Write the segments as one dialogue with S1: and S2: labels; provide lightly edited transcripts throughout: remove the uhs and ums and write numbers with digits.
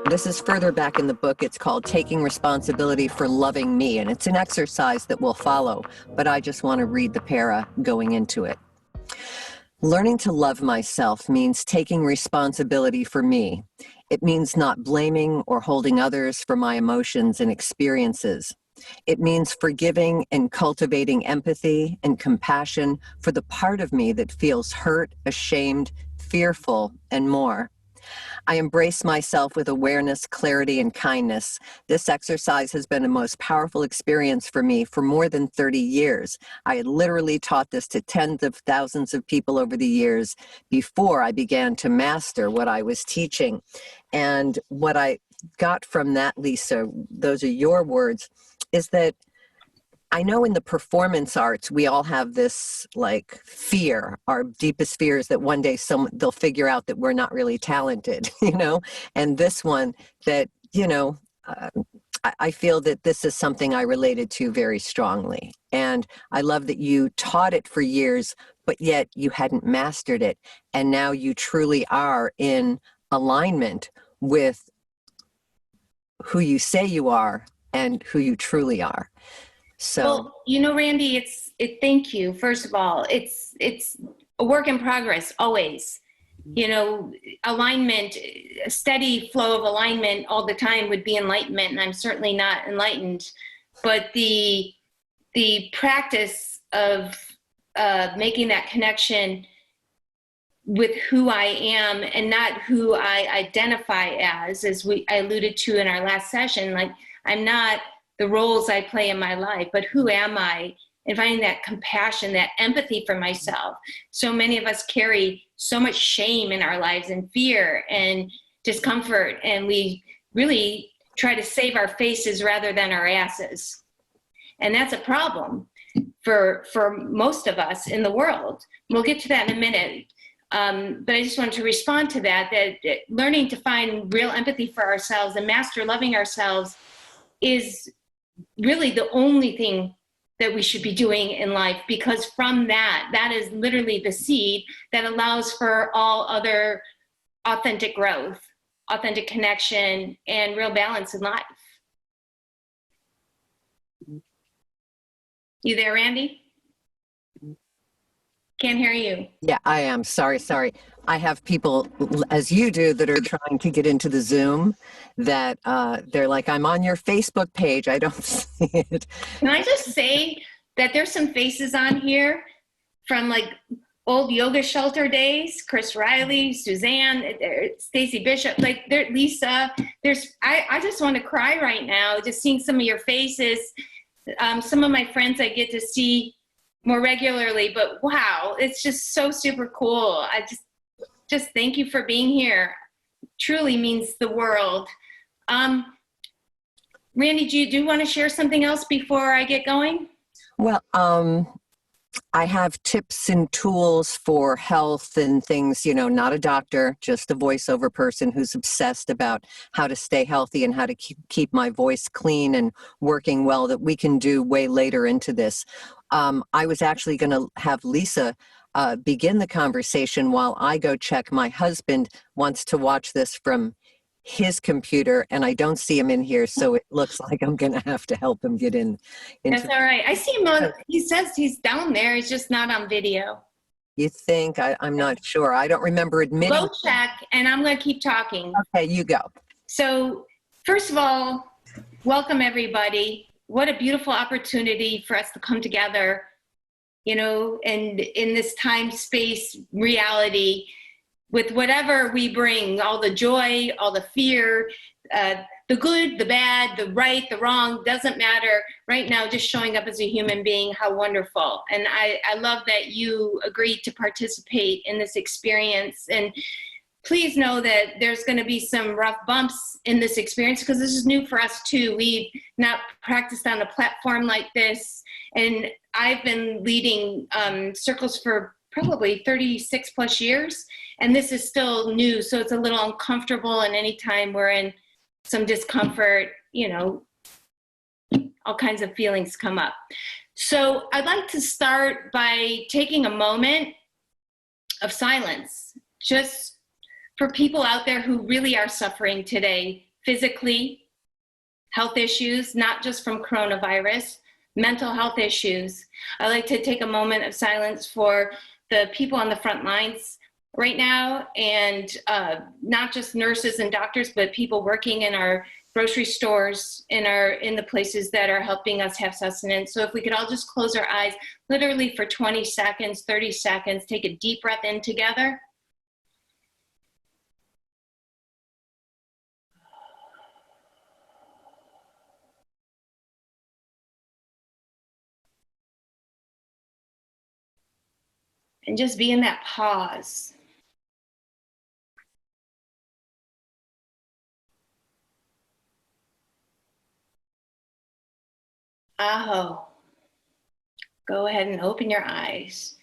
S1: This is further back in the book. It's called Taking Responsibility for Loving Me, and it's an exercise that will follow, but I just want to read the para going into it. Learning to love myself means taking responsibility for me. It means not blaming or holding others for my emotions and experiences. It means forgiving and cultivating empathy and compassion for the part of me that feels hurt, ashamed, fearful, and more. I embrace myself with awareness, clarity, and kindness. This exercise has been a most powerful experience for me for more than 30 years. I had literally taught this to tens of thousands of people over the years before I began to master what I was teaching. And what I got from that, Lisa, those are your words, is that I know in the performance arts, we all have this like fear, our deepest fear is that one day they'll figure out that we're not really talented, you know? And this one that, I feel that this is something I related to very strongly. And I love that you taught it for years, but yet you hadn't mastered it. And now you truly are in alignment with who you say you are and who you truly are. So,
S2: well, Randy, thank you. First of all, it's a work in progress always. Alignment, a steady flow of alignment all the time would be enlightenment, and I'm certainly not enlightened. But the practice of making that connection with who I am and not who I identify as I alluded to in our last session, like I'm not the roles I play in my life, but who am I? And finding that compassion, that empathy for myself. So many of us carry so much shame in our lives and fear and discomfort, and we really try to save our faces rather than our asses. And that's a problem for most of us in the world. We'll get to that in a minute. But I just wanted to respond to that learning to find real empathy for ourselves and master loving ourselves is really the only thing that we should be doing in life, because from that is literally the seed that allows for all other authentic growth, authentic connection, and real balance in life. You there, Randy? Can't hear you.
S1: Yeah, I am. Sorry. I have people, as you do, that are trying to get into the Zoom that they're like, I'm on your Facebook page. I don't see it.
S2: Can I just say that there's some faces on here from like old yoga shelter days, Chris Riley, Suzanne, Stacy Bishop, like Lisa, I just want to cry right now, just seeing some of your faces. Some of my friends I get to see more regularly, but wow, it's just so super cool. I just thank you for being here. Truly means the world. Randy, do you want to share something else before I get going?
S1: Well, I have tips and tools for health and things, not a doctor, just a voiceover person who's obsessed about how to stay healthy and how to keep my voice clean and working well, that we can do way later into this. I was actually going to have Lisa begin the conversation while I go check. My husband wants to watch this from his computer, and I don't see him in here, so it looks like I'm going to have to help him get in.
S2: That's all right. I see him he says he's down there. He's just not on video.
S1: You think? I'm not sure. I don't remember admitting.
S2: Go check, and I'm going to keep talking.
S1: Okay, you go.
S2: So, first of all, welcome everybody. What a beautiful opportunity for us to come together, and in this time, space, reality, with whatever we bring, all the joy, all the fear, the good, the bad, the right, the wrong, doesn't matter. Right now, just showing up as a human being, how wonderful. And I love that you agreed to participate in this experience. And please know that there's going to be some rough bumps in this experience, because this is new for us too. We've not practiced on a platform like this. And I've been leading circles for probably 36 plus years. And this is still new, so it's a little uncomfortable. And anytime we're in some discomfort, all kinds of feelings come up. So I'd like to start by taking a moment of silence, just for people out there who really are suffering today physically, health issues, not just from coronavirus, mental health issues. I like to take a moment of silence for the people on the front lines right now, and not just nurses and doctors, but people working in our grocery stores, in the places that are helping us have sustenance. So if we could all just close our eyes literally for 20 seconds, 30 seconds, take a deep breath in together. And just be in that pause. Aho. Go ahead and open your eyes.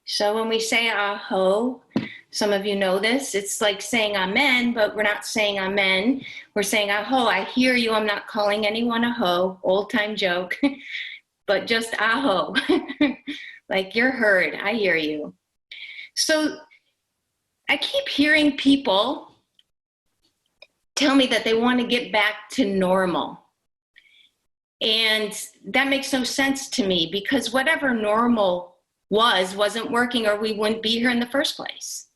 S2: So when we say aho, some of you know this, it's like saying amen, but we're not saying amen. We're saying aho, I hear you. I'm not calling anyone a hoe, old time joke, but just aho. Like you're heard, I hear you. So I keep hearing people tell me that they want to get back to normal. And that makes no sense to me, because whatever normal wasn't working, or we wouldn't be here in the first place.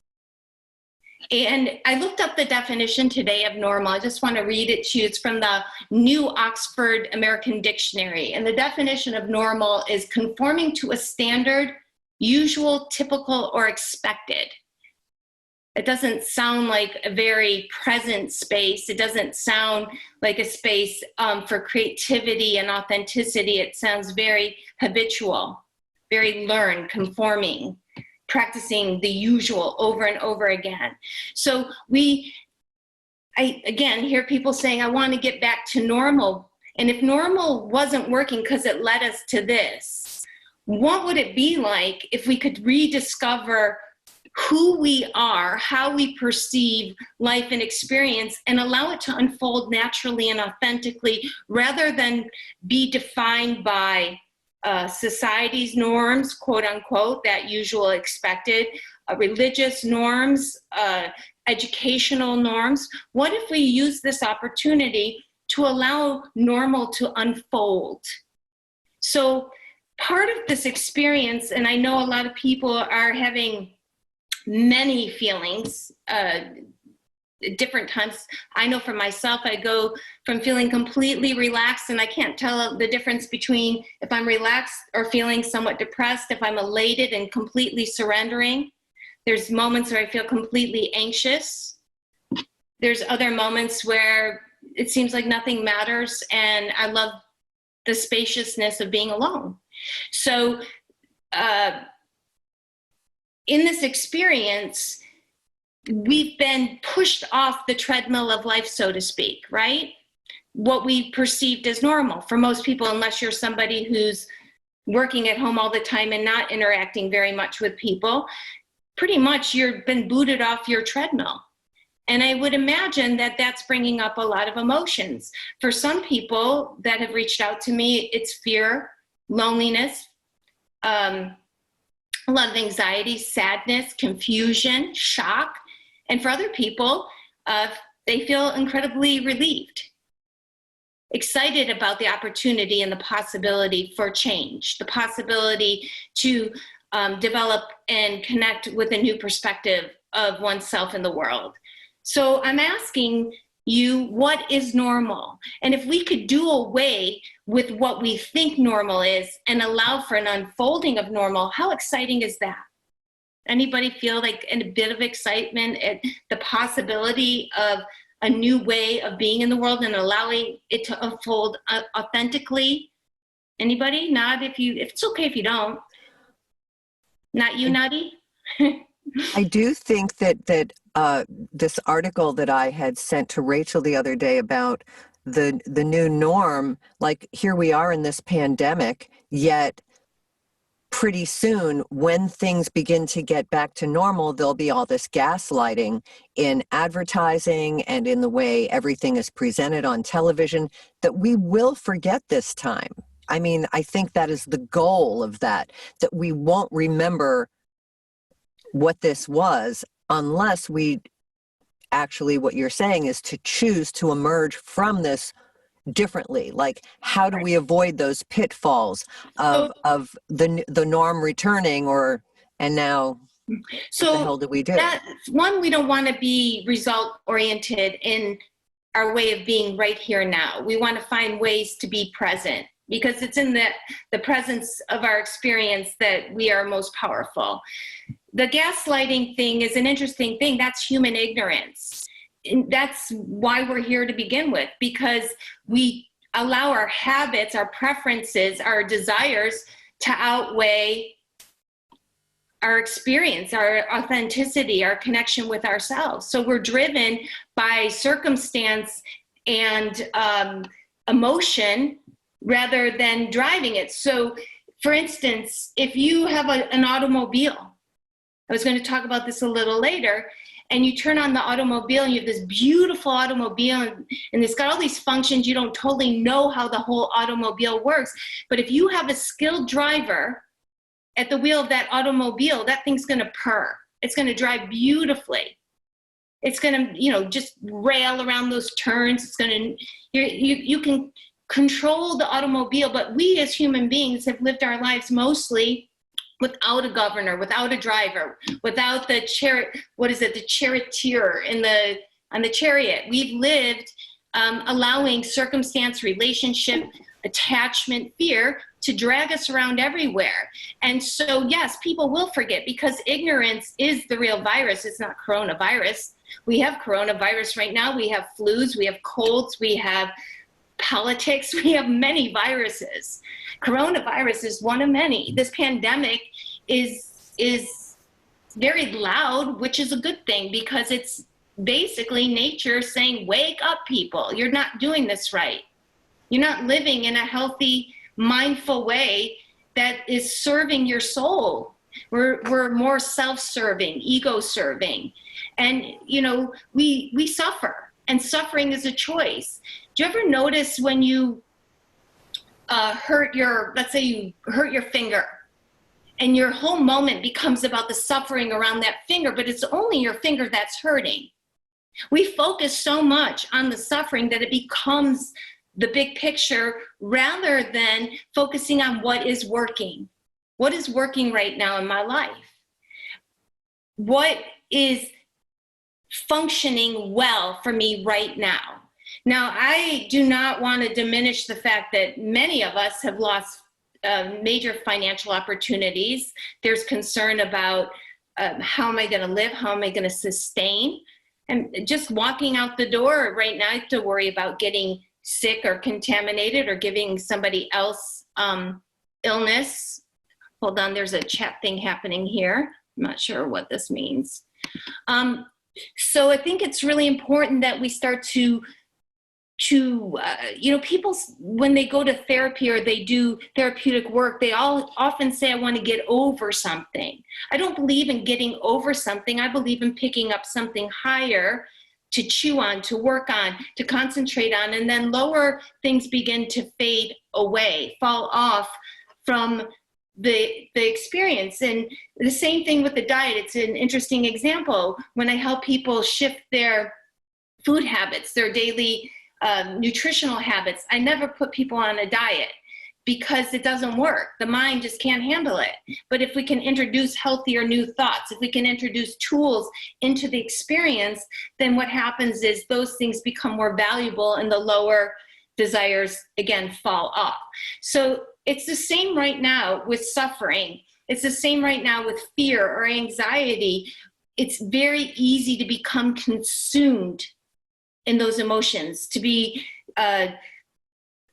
S2: And I looked up the definition today of normal. I just want to read it to you. It's from the New Oxford American Dictionary. And the definition of normal is conforming to a standard, usual, typical, or expected. It doesn't sound like a very present space. It doesn't sound like a space for creativity and authenticity. It sounds very habitual, very learned, conforming, practicing the usual over and over again. So I again hear people saying, I want to get back to normal. And if normal wasn't working because it led us to this, what would it be like if we could rediscover who we are, how we perceive life and experience, and allow it to unfold naturally and authentically, rather than be defined by society's norms, quote unquote, that usual expected, religious norms, educational norms. What if we use this opportunity to allow normal to unfold? So part of this experience, and I know a lot of people are having many feelings, different times. I know for myself, I go from feeling completely relaxed, and I can't tell the difference between if I'm relaxed or feeling somewhat depressed, if I'm elated and completely surrendering. There's moments where I feel completely anxious. There's other moments where it seems like nothing matters, and I love the spaciousness of being alone. So, in this experience, we've been pushed off the treadmill of life, so to speak, right? What we perceived as normal for most people, unless you're somebody who's working at home all the time and not interacting very much with people, pretty much you've been booted off your treadmill. And I would imagine that that's bringing up a lot of emotions. For some people that have reached out to me, it's fear, loneliness, a lot of anxiety, sadness, confusion, shock. And for other people, they feel incredibly relieved, excited about the opportunity and the possibility for change, the possibility to develop and connect with a new perspective of oneself in the world. So I'm asking you, what is normal? And if we could do away with what we think normal is and allow for an unfolding of normal, how exciting is that? Anybody feel like a bit of excitement at the possibility of a new way of being in the world and allowing it to unfold authentically? Anybody? Nod if it's okay if you don't. Not you, Nutty?
S1: I do think that this article that I had sent to Rachel the other day about the new norm, like here we are in this pandemic, yet pretty soon when things begin to get back to normal, there'll be all this gaslighting in advertising and in the way everything is presented on television that we will forget this time. I mean, I think that is the goal of that we won't remember what this was unless we actually what you're saying is to choose to emerge from this differently. Like, how do we avoid those pitfalls of the norm returning, and now what the hell do we do?
S2: That one, we don't want to be result oriented in our way of being right here now. We want to find ways to be present, because it's in the presence of our experience that we are most powerful. The gaslighting thing is an interesting thing. That's human ignorance. And that's why we're here to begin with, because we allow our habits, our preferences, our desires to outweigh our experience, our authenticity, our connection with ourselves. So we're driven by circumstance and emotion rather than driving it. So for instance, if you have an automobile, I was going to talk about this a little later, and you turn on the automobile and you have this beautiful automobile and it's got all these functions. You don't totally know how the whole automobile works. But if you have a skilled driver at the wheel of that automobile, that thing's going to purr. It's going to drive beautifully. It's going to, just rail around those turns. It's going to, you can control the automobile, but we as human beings have lived our lives mostly without a governor, without a driver, without the the charioteer on the chariot. We've lived allowing circumstance, relationship, attachment, fear to drag us around everywhere. And so, yes, people will forget, because ignorance is the real virus. It's not coronavirus. We have coronavirus right now. We have flus, we have colds, we have politics, we have many viruses. Coronavirus is one of many. This pandemic is very loud, which is a good thing, because it's basically nature saying, wake up, people. You're not doing this right. You're not living in a healthy, mindful way that is serving your soul. We're more self-serving, ego-serving. And, we suffer, and suffering is a choice. Do you ever notice when you let's say you hurt your finger, and your whole moment becomes about the suffering around that finger, but it's only your finger that's hurting? We focus so much on the suffering that it becomes the big picture rather than focusing on what is working. What is working right now in my life? What is functioning well for me right now? Now, I do not want to diminish the fact that many of us have lost major financial opportunities. There's concern about how am I going to live? How am I going to sustain? And just walking out the door right now, I have to worry about getting sick or contaminated or giving somebody else illness. Hold on, there's a chat thing happening here. I'm not sure what this means. So I think it's really important that we start to people, when they go to therapy or they do therapeutic work, they all often say, I want to get over something. I don't believe in getting over something. I believe in picking up something higher to chew on, to work on, to concentrate on, and then lower things begin to fade away, fall off from the experience. And the same thing with the diet. It's an interesting example. When I help people shift their food habits, their daily nutritional habits, I never put people on a diet, because it doesn't work. The mind just can't handle it. But if we can introduce healthier new thoughts, if we can introduce tools into the experience, then what happens is those things become more valuable and the lower desires, again, fall off. So it's the same right now with suffering. It's the same right now with fear or anxiety. It's very easy to become consumed in those emotions, to be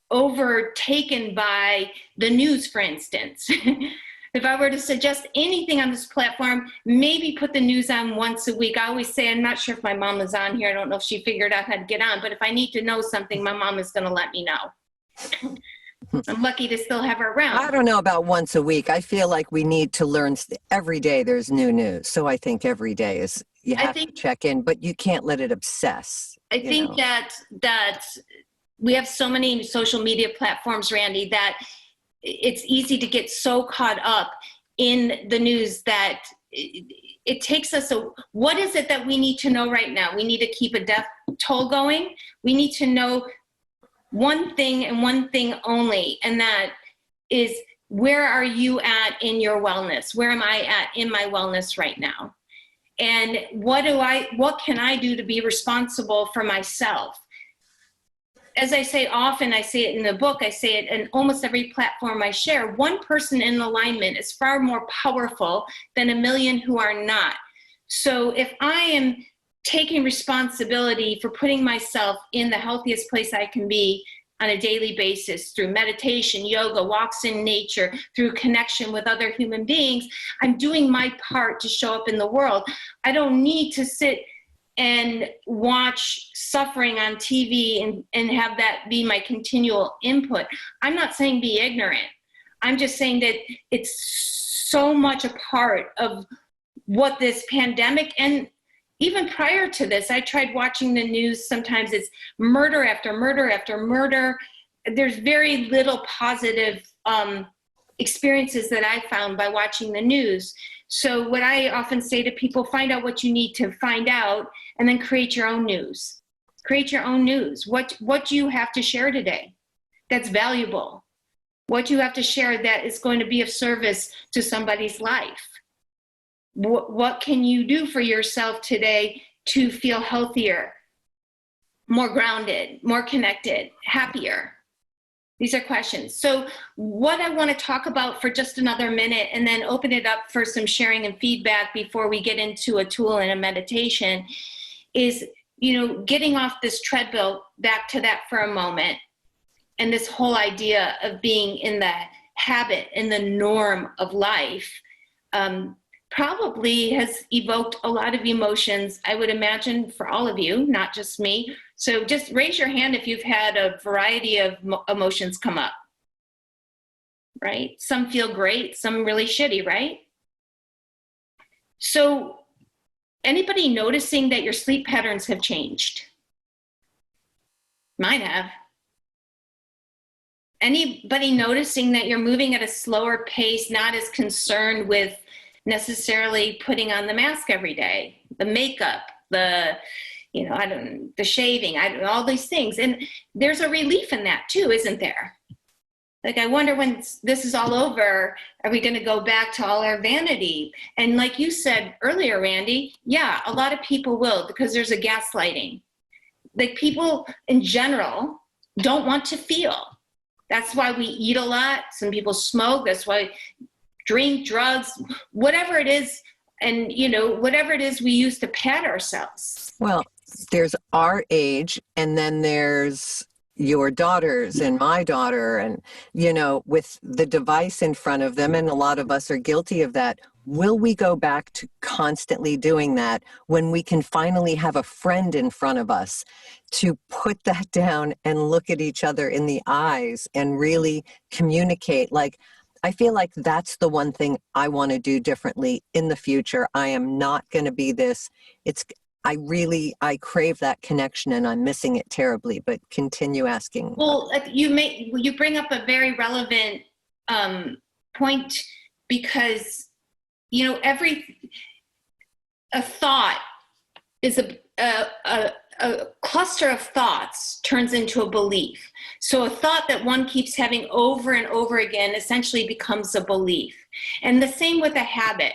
S2: overtaken by the news, for instance. If I were to suggest anything on this platform, maybe put the news on once a week. I always say, I'm not sure if my mom is on here. I don't know if she figured out how to get on, but if I need to know something, my mom is going to let me know. I'm lucky to still have her around.
S1: I don't know about once a week. I feel like we need to learn every day there's new news. So I think every day is, you have to check in, but you can't let it obsess.
S2: I think that we have so many social media platforms, Randy, that it's easy to get so caught up in the news that it takes us what is it that we need to know right now? We need to keep a death toll going. We need to know one thing and one thing only, and that is, where are you at in your wellness? Where am I at in my wellness right now? And what can I do to be responsible for myself? As I say often, I say it in the book, I say it in almost every platform I share, one person in alignment is far more powerful than a million who are not. So if I am taking responsibility for putting myself in the healthiest place I can be on a daily basis through meditation, yoga, walks in nature, through connection with other human beings, I'm doing my part to show up in the world. I don't need to sit and watch suffering on TV and have that be my continual input. I'm not saying be ignorant. I'm just saying that it's so much a part of what this pandemic, and even prior to this, I tried watching the news. Sometimes it's murder after murder after murder. There's very little positive experiences that I found by watching the news. So what I often say to people, find out what you need to find out, and then create your own news. Create your own news. What do you have to share today that's valuable? What do you have to share that is going to be of service to somebody's life? What can you do for yourself today to feel healthier, more grounded, more connected, happier? These are questions. So what I want to talk about for just another minute, and then open it up for some sharing and feedback before we get into a tool and a meditation, is, getting off this treadmill, back to that for a moment, and this whole idea of being in the habit and the norm of life. Probably has evoked a lot of emotions, I would imagine, for all of you, not just me. So just raise your hand if you've had a variety of emotions come up, right? Some feel great, some really shitty, right? So anybody noticing that your sleep patterns have changed? Mine have. Anybody noticing that you're moving at a slower pace, not as concerned with necessarily putting on the mask every day, the makeup, the shaving, all these things. And there's a relief in that too, isn't there? Like, I wonder when this is all over, are we going to go back to all our vanity? And like you said earlier, Randy, yeah, a lot of people will, because there's a gaslighting. Like, people in general don't want to feel. That's why we eat a lot. Some people smoke. That's why drink, drugs, whatever it is, and whatever it is we use to pad ourselves.
S1: Well, there's our age, and then there's your daughters and my daughter, and with the device in front of them, and a lot of us are guilty of that. Will we go back to constantly doing that when we can finally have a friend in front of us to put that down and look at each other in the eyes and really communicate? Like, I feel like that's the one thing I want to do differently in the future. I am not going to be this. I crave that connection, and I'm missing it terribly, but continue asking.
S2: Well, you bring up a very relevant point, because, a thought is a cluster of thoughts turns into a belief. So a thought that one keeps having over and over again essentially becomes a belief. And the same with a habit.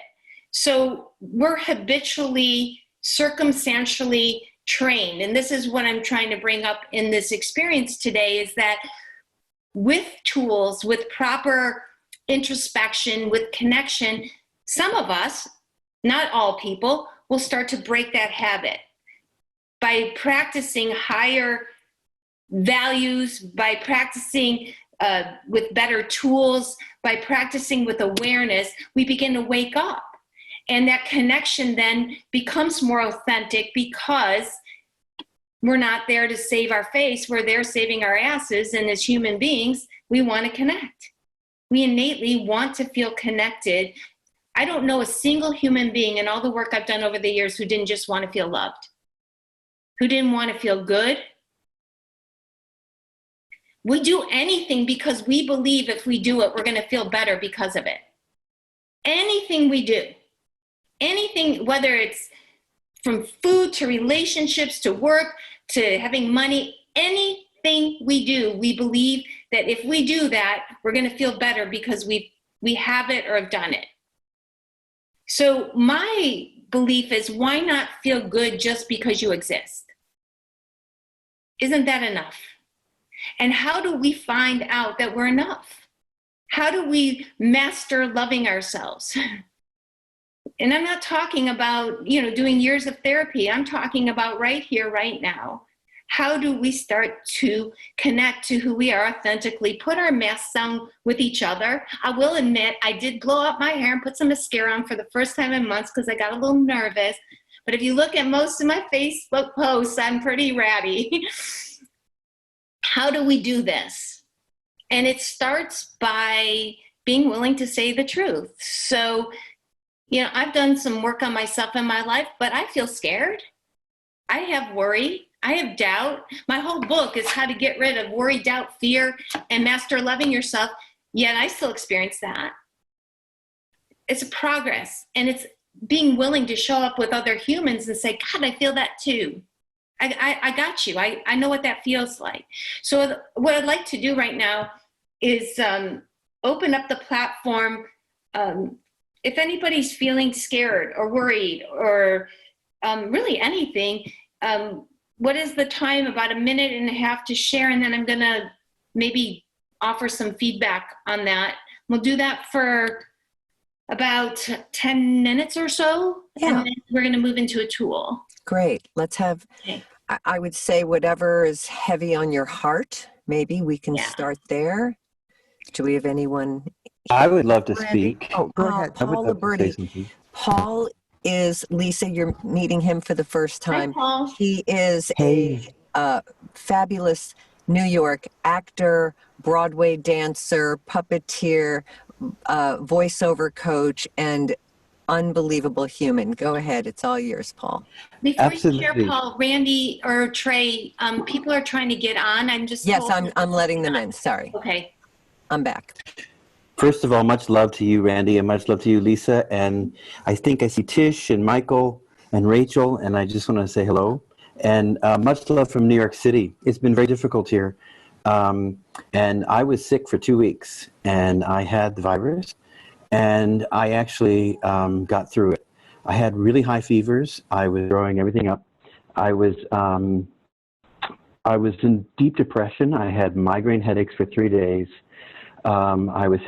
S2: So we're habitually, circumstantially trained. And this is what I'm trying to bring up in this experience today, is that with tools, with proper introspection, with connection, some of us, not all people, will start to break that habit by practicing higher values, by practicing with better tools, by practicing with awareness. We begin to wake up. And that connection then becomes more authentic, because we're not there to save our face, we're there saving our asses. And as human beings, we want to connect. We innately want to feel connected. I don't know a single human being in all the work I've done over the years who didn't just want to feel loved, who didn't want to feel good. We do anything because we believe if we do it, we're going to feel better because of it. Anything we do. anything, whether it's from food to relationships to work to having money, anything we do, we believe that if we do that, we're going to feel better because we have it or have done it. So my belief is, why not feel good just because you exist? Isn't that enough? And how do we find out that we're enough? How do we master loving ourselves? And I'm not talking about, doing years of therapy. I'm talking about right here, right now. How do we start to connect to who we are authentically, put our masks on with each other? I will admit, I did blow up my hair and put some mascara on for the first time in months because I got a little nervous. But if you look at most of my Facebook posts, I'm pretty ratty. How do we do this? And it starts by being willing to say the truth. So, I've done some work on myself in my life, but I feel scared. I have worry. I have doubt. My whole book is how to get rid of worry, doubt, fear, and master loving yourself. Yet I still experience that. It's a progress. And it's being willing to show up with other humans and say, God, I feel that too. I got you. I know what that feels like. So what I'd like to do right now is open up the platform. If anybody's feeling scared or worried or really anything, what is the time? About a minute and a half to share, and then I'm going to maybe offer some feedback on that. We'll do that for about 10 minutes or so,
S1: Yeah.
S2: and then we're going to move into a tool.
S1: Great. Let's have,
S2: Okay.
S1: I would say whatever is heavy on your heart, maybe we can start there. Do we have anyone?
S3: I would love to
S1: Randy?
S3: speak.
S1: Oh, go ahead.
S3: I would
S1: Paul
S3: love to say
S1: Liberty.
S3: something.
S1: Paul is, Lisa, you're meeting him for the first time.
S2: Hi, Paul.
S1: He is
S3: Hey.
S1: a fabulous New York actor, Broadway dancer, puppeteer, voiceover coach, and unbelievable human. Go ahead. It's all yours, Paul.
S2: Before you share,
S3: Absolutely.
S2: Paul, Randy or Trey, people are trying to get on. I'm just
S1: Yes,
S2: told-
S1: I'm letting them in. Sorry.
S2: Okay.
S1: I'm back.
S3: First of all, much love to you, Randy, and much love to you, Lisa. And I think I see Tish and Michael and Rachel, and I just want to say hello. And much love from New York City. It's been very difficult here. And I was sick for 2 weeks, and I had the virus, and I actually got through it. I had really high fevers. I was throwing everything up. I was in deep depression. I had migraine headaches for 3 days. I was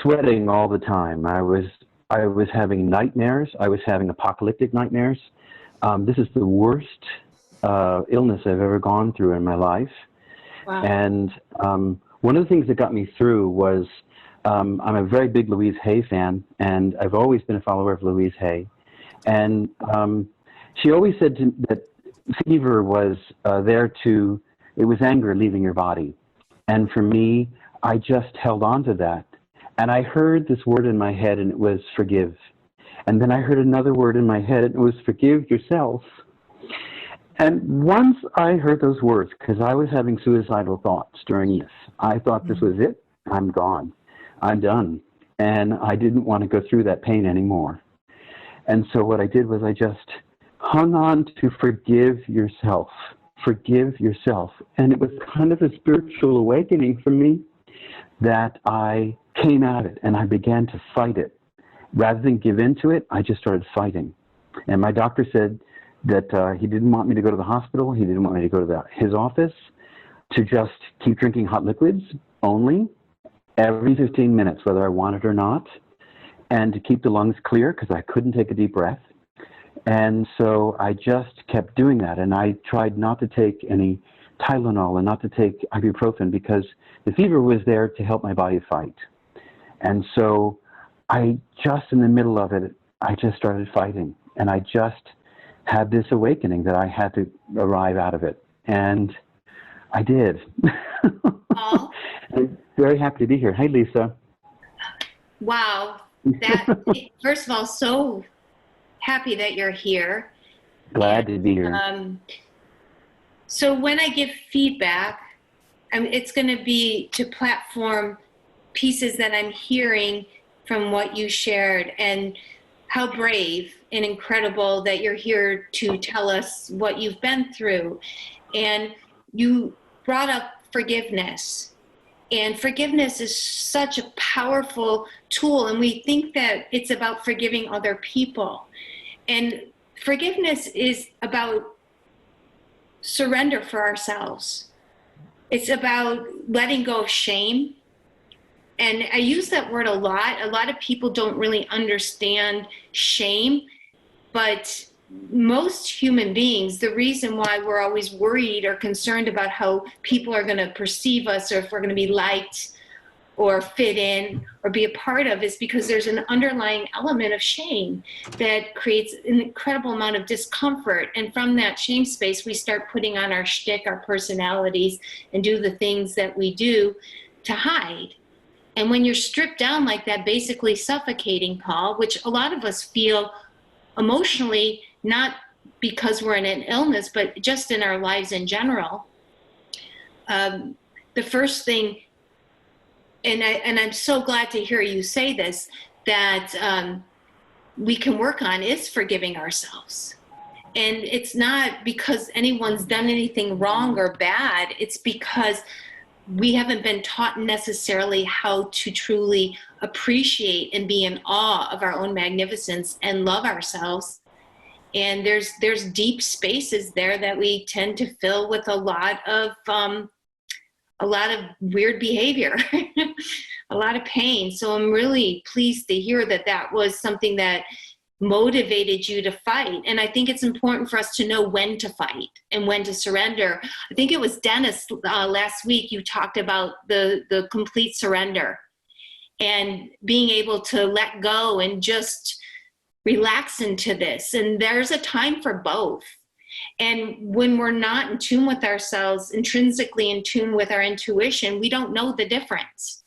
S3: sweating all the time. I was having nightmares. I was having apocalyptic nightmares. This is the worst illness I've ever gone through in my life.
S2: Wow.
S3: And one of the things that got me through was I'm a very big Louise Hay fan, and I've always been a follower of Louise Hay. And she always said that fever was it was anger leaving your body. And for me, I just held on to that. And I heard this word in my head, and it was forgive. And then I heard another word in my head, and it was forgive yourself. And once I heard those words, because I was having suicidal thoughts during this, I thought this was it. I'm gone. I'm done. And I didn't want to go through that pain anymore. And so what I did was I just hung on to forgive yourself. Forgive yourself. And it was kind of a spiritual awakening for me that I came at it and I began to fight it. Rather than give in to it, I just started fighting. And my doctor said that he didn't want me to go to the hospital. He didn't want me to go to his office, to just keep drinking hot liquids only every 15 minutes, whether I wanted or not, and to keep the lungs clear because I couldn't take a deep breath. And so I just kept doing that. And I tried not to take any Tylenol and not to take ibuprofen because the fever was there to help my body fight. And so I just, in the middle of it, I just started fighting. And I just had this awakening that I had to arrive out of it. And I did.
S2: Paul?
S3: I'm very happy to be here. Hey, Lisa.
S2: Wow. First of all, so happy that you're here.
S3: Glad to be here.
S2: So when I give feedback, it's going to be to platform pieces that I'm hearing from what you shared. And how brave and incredible that you're here to tell us what you've been through. And you brought up forgiveness. And forgiveness is such a powerful tool. And we think that it's about forgiving other people. And forgiveness is about surrender for ourselves. It's about letting go of shame. And I use that word a lot. A lot of people don't really understand shame, but most human beings, the reason why we're always worried or concerned about how people are going to perceive us, or if we're going to be liked or fit in or be a part of, is because there's an underlying element of shame that creates an incredible amount of discomfort. And from that shame space, we start putting on our shtick, our personalities, and do the things that we do to hide. And when you're stripped down like that, basically suffocating, Paul, which a lot of us feel emotionally, not because we're in an illness, but just in our lives in general, the first thing, and I'm so glad to hear you say this, that we can work on is forgiving ourselves. And it's not because anyone's done anything wrong or bad. It's because we haven't been taught necessarily how to truly appreciate and be in awe of our own magnificence and love ourselves. And there's deep spaces there that we tend to fill with a lot of weird behavior, a lot of pain. So I'm really pleased to hear that that was something that motivated you to fight. And I think it's important for us to know when to fight and when to surrender. I think it was Dennis last week, you talked about the complete surrender and being able to let go and just relax into this. And there's a time for both. And when we're not in tune with ourselves, intrinsically in tune with our intuition, we don't know the difference.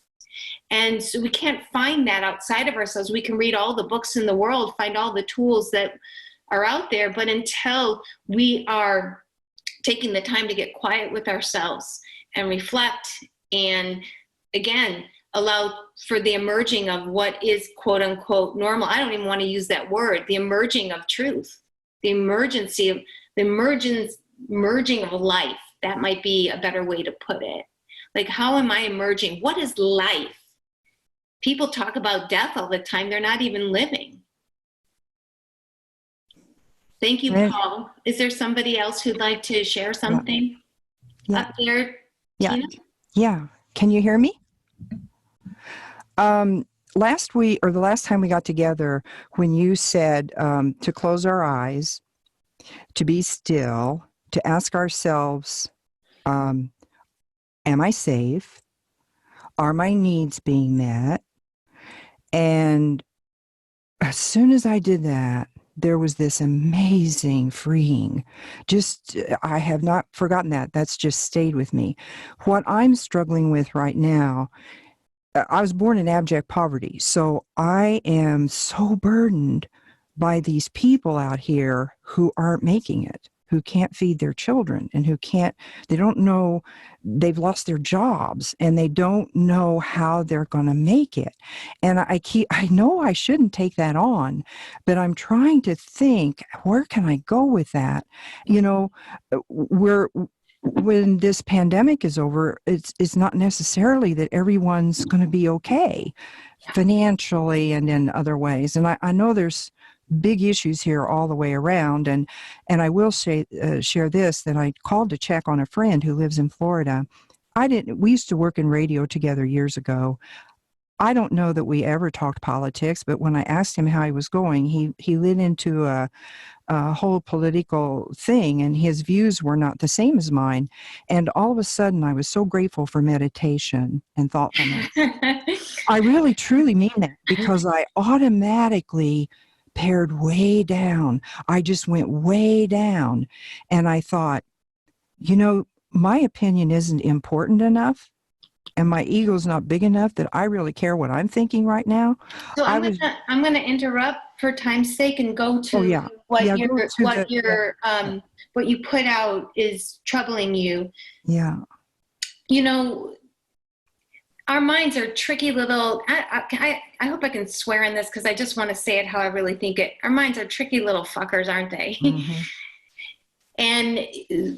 S2: And so we can't find that outside of ourselves. We can read all the books in the world, find all the tools that are out there, but until we are taking the time to get quiet with ourselves and reflect and, again, allow for the emerging of what is quote unquote normal. I don't even want to use that word, the emerging of truth, the merging of life. That might be a better way to put it. Like, how am I emerging? What is life? People talk about death all the time. They're not even living. Thank you, Paul. Is there somebody else who'd like to share something?
S4: Yeah.
S2: Up there?
S4: Yeah.
S2: Tina?
S4: Yeah. Can you hear me? Last week, or the last time we got together, when you said to close our eyes, to be still, to ask ourselves, am I safe? Are my needs being met? And as soon as I did that, there was this amazing freeing. I have not forgotten that. That's just stayed with me. What I'm struggling with right now, I was born in abject poverty, so I am so burdened by these people out here who aren't making it, who can't feed their children, and they don't know, they've lost their jobs, and they don't know how they're going to make it. And I know I shouldn't take that on, but I'm trying to think, where can I go with that? You know, when this pandemic is over, it's not necessarily that everyone's going to be okay financially and in other ways. And I know there's big issues here all the way around. And I will share this, that I called to check on a friend who lives in Florida. We used to work in radio together years ago. I don't know that we ever talked politics, but when I asked him how he was going, he lit into a whole political thing, and his views were not the same as mine. And all of a sudden, I was so grateful for meditation and thoughtfulness. I really, truly mean that, because I automatically pared way down. I just went way down. And I thought, my opinion isn't important enough, and my ego's not big enough that I really care what I'm thinking right now.
S2: So I'm gonna interrupt for time's sake and go to what you put out is troubling you.
S4: Yeah.
S2: our minds are tricky little, I hope I can swear in this because I just want to say it how I really think it. Our minds are tricky little fuckers, aren't they?
S1: Mm-hmm.
S2: And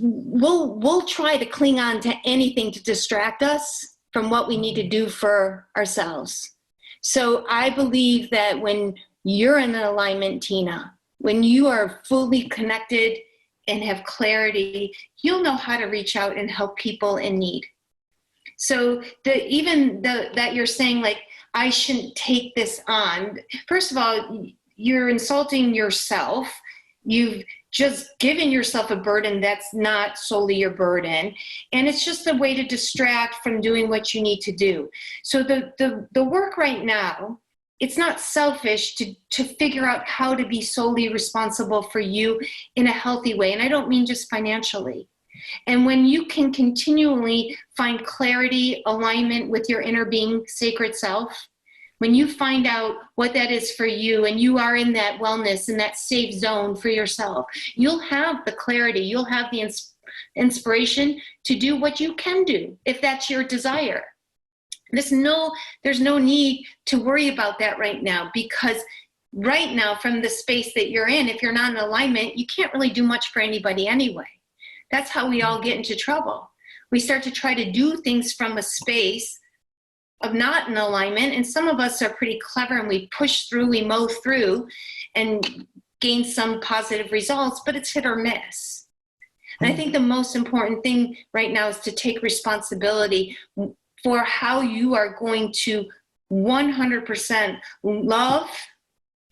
S2: we'll try to cling on to anything to distract us from what we need to do for ourselves. So I believe that when you're in an alignment, Tina, when you are fully connected and have clarity, you'll know how to reach out and help people in need. So that you're saying, like, I shouldn't take this on. First of all, you're insulting yourself. You've just given yourself a burden that's not solely your burden. And it's just a way to distract from doing what you need to do. So the work right now, it's not selfish to figure out how to be solely responsible for you in a healthy way. And I don't mean just financially. And when you can continually find clarity, alignment with your inner being, sacred self, when you find out what that is for you and you are in that wellness and that safe zone for yourself, you'll have the clarity, you'll have the inspiration to do what you can do if that's your desire. There's no need to worry about that right now, because right now, from the space that you're in, if you're not in alignment, you can't really do much for anybody anyway. That's how we all get into trouble. We start to try to do things from a space of not in alignment, and some of us are pretty clever and we push through, we mow through and gain some positive results, but it's hit or miss. And I think the most important thing right now is to take responsibility for how you are going to 100% love,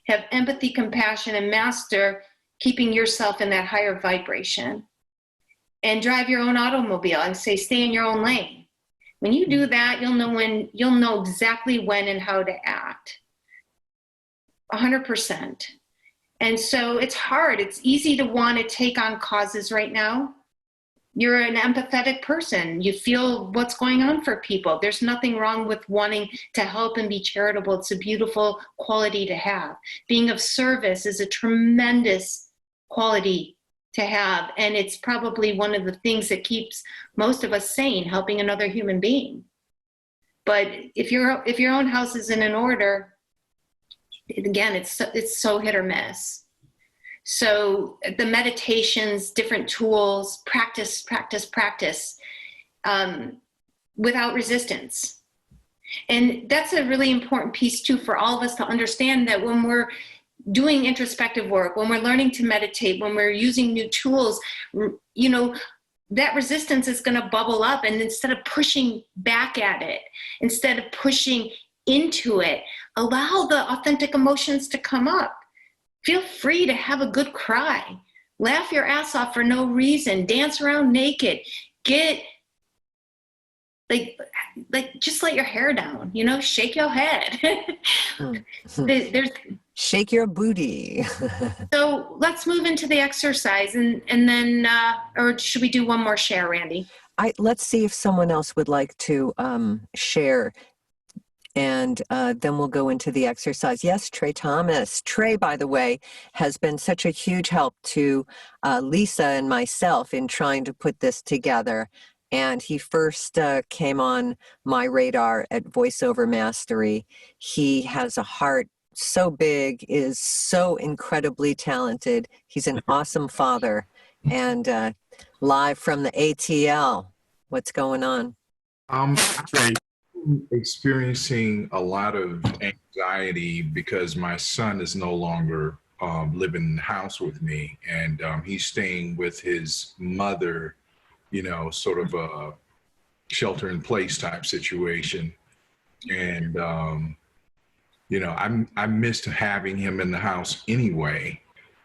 S2: have empathy, compassion, and master keeping yourself in that higher vibration. And drive your own automobile and say, stay in your own lane. When you do that, you'll know exactly when and how to act. 100%. And so it's hard. It's easy to want to take on causes right now. You're an empathetic person. You feel what's going on for people. There's nothing wrong with wanting to help and be charitable. It's a beautiful quality to have. Being of service is a tremendous quality to have, and it's probably one of the things that keeps most of us sane, helping another human being. But if your own house isn't in order, again, it's so hit or miss. So the meditations, different tools, practice, without resistance. And that's a really important piece too for all of us to understand, that when we're doing introspective work, when we're learning to meditate, when we're using new tools, that resistance is going to bubble up. And instead of pushing back at it, instead of pushing into it, allow the authentic emotions to come up. Feel free to have a good cry. Laugh your ass off for no reason. Dance around naked. Get just let your hair down, shake your head. There's
S1: shake your booty.
S2: So let's move into the exercise and then, or should we do one more share, Randy?
S1: Let's see if someone else would like to share, and then we'll go into the exercise. Yes, Trey Thomas. Trey, by the way, has been such a huge help to Lisa and myself in trying to put this together. And he first came on my radar at Voiceover Mastery. He has a heart so big, is so incredibly talented. He's an awesome father. And live from the ATL, what's going on?
S5: I'm experiencing a lot of anxiety because my son is no longer living in the house with me, and he's staying with his mother, sort of a shelter in place type situation. And, I missed having him in the house anyway,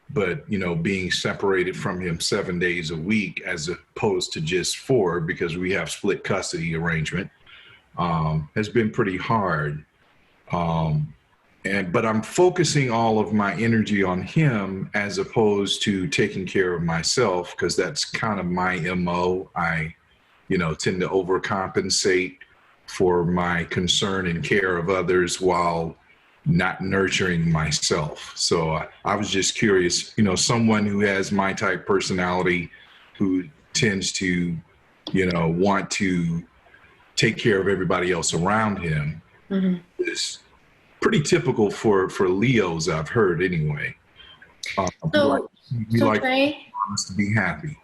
S5: but, being separated from him 7 days a week as opposed to just 4, because we have split custody arrangement, has been pretty hard. But I'm focusing all of my energy on him as opposed to taking care of myself, because that's kind of my MO. I, tend to overcompensate for my concern and care of others while not nurturing myself. So I was just curious, someone who has my type personality, who tends to, want to take care of everybody else around him is pretty typical for Leos, I've heard anyway. We like
S2: Trey,
S5: to be happy.